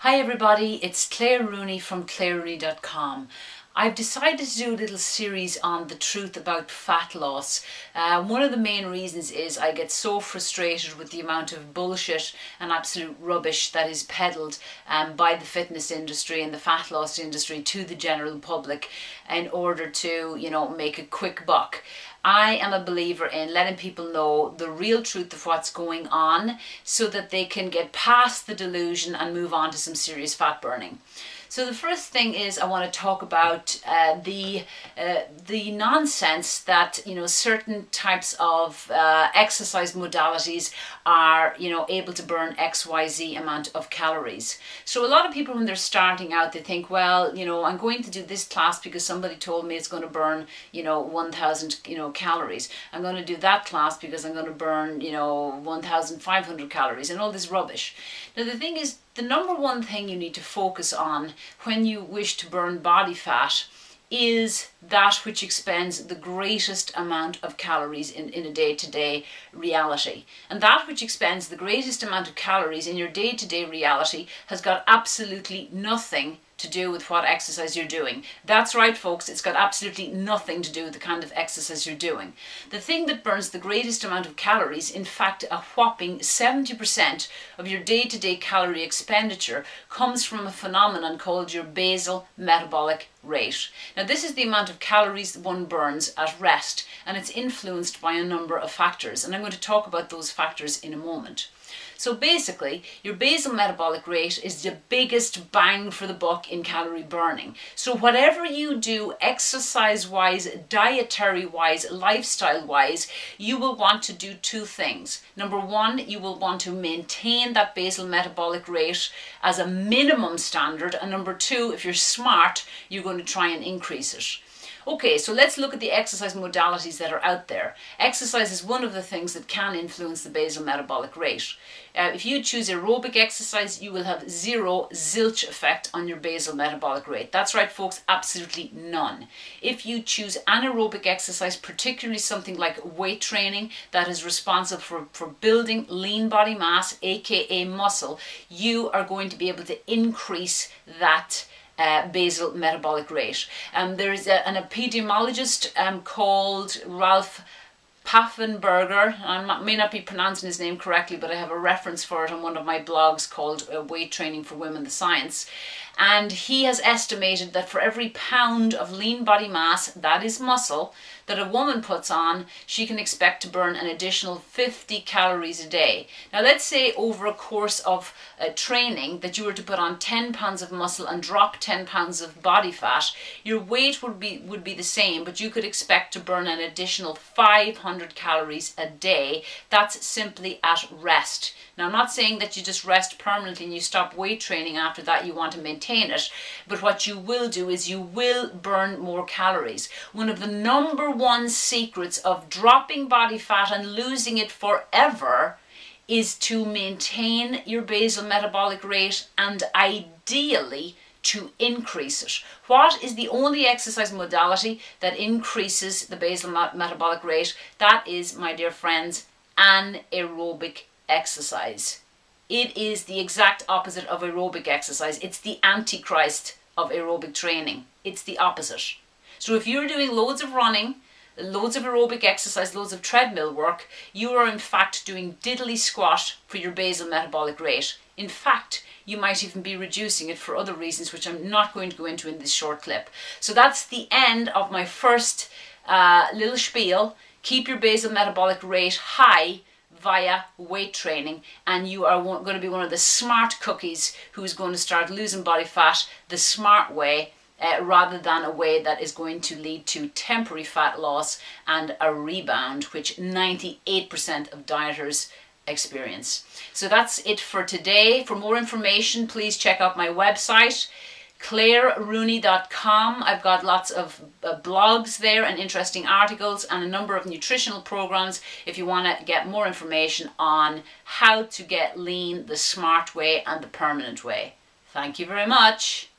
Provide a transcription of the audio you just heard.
Hi everybody, it's Claire Rooney from clairerooney.com. I've decided to do a little series on the truth about fat loss. One of the main reasons is I get so frustrated with the amount of bullshit and absolute rubbish that is peddled by the fitness industry and the fat loss industry to the general public in order to, make a quick buck. I am a believer in letting people know the real truth of what's going on so that they can get past the delusion and move on to some serious fat burning. So the first thing is I want to talk about the nonsense that certain types of exercise modalities are able to burn XYZ amount of calories. So a lot of people when they're starting out, they think, well, I'm going to do this class because somebody told me it's going to burn 1,000 calories. I'm going to do that class because I'm going to burn 1,500 calories and all this rubbish. Now the thing is, the number one thing you need to focus on when you wish to burn body fat is that which expends the greatest amount of calories in a day-to-day reality. And that which expends the greatest amount of calories in your day-to-day reality has got absolutely nothing to do with what exercise you're doing. That's right, folks, it's got absolutely nothing to do with the kind of exercise you're doing. The thing that burns the greatest amount of calories, in fact a whopping 70% of your day-to-day calorie expenditure, comes from a phenomenon called your basal metabolic rate. Now this is the amount of calories one burns at rest, and it's influenced by a number of factors, and I'm going to talk about those factors in a moment. So basically, your basal metabolic rate is the biggest bang for the buck in calorie burning. So whatever you do exercise-wise, dietary-wise, lifestyle-wise, you will want to do two things. Number one, you will want to maintain that basal metabolic rate as a minimum standard. And number two, if you're smart, you're going to try and increase it. Okay, so let's look at the exercise modalities that are out there. Exercise is one of the things that can influence the basal metabolic rate. If you choose aerobic exercise, you will have zero zilch effect on your basal metabolic rate. That's right, folks, absolutely none. If you choose anaerobic exercise, particularly something like weight training that is responsible for building lean body mass, aka muscle, you are going to be able to increase that basal metabolic rate. There is an epidemiologist called Ralph Paffenberger. I may not be pronouncing his name correctly, but I have a reference for it on one of my blogs called Weight Training for Women, the Science. And he has estimated that for every pound of lean body mass, that is muscle, that a woman puts on, she can expect to burn an additional 50 calories a day. Now let's say over a course of training that you were to put on 10 pounds of muscle and drop 10 pounds of body fat, your weight would be the same, but you could expect to burn an additional 500 calories a day. That's simply at rest. Now I'm not saying that you just rest permanently and you stop weight training after that, you want to maintain it, but what you will do is you will burn more calories. One of the number one secrets of dropping body fat and losing it forever is to maintain your basal metabolic rate and ideally to increase it. What is the only exercise modality that increases the basal metabolic rate? That is, my dear friends, anaerobic exercise. It is the exact opposite of aerobic exercise. It's the antichrist of aerobic training. It's the opposite. So if you're doing loads of running, loads of aerobic exercise, loads of treadmill work, you are in fact doing diddly squat for your basal metabolic rate. In fact, you might even be reducing it for other reasons, which I'm not going to go into in this short clip. So that's the end of my first little spiel. Keep your basal metabolic rate high via weight training, and you are going to be one of the smart cookies who's going to start losing body fat the smart way, rather than a way that is going to lead to temporary fat loss and a rebound, which 98% of dieters experience. So that's it for today. For more information, please check out my website, clairerooney.com. I've got lots of blogs there and interesting articles and a number of nutritional programs if you want to get more information on how to get lean the smart way and the permanent way. Thank you very much.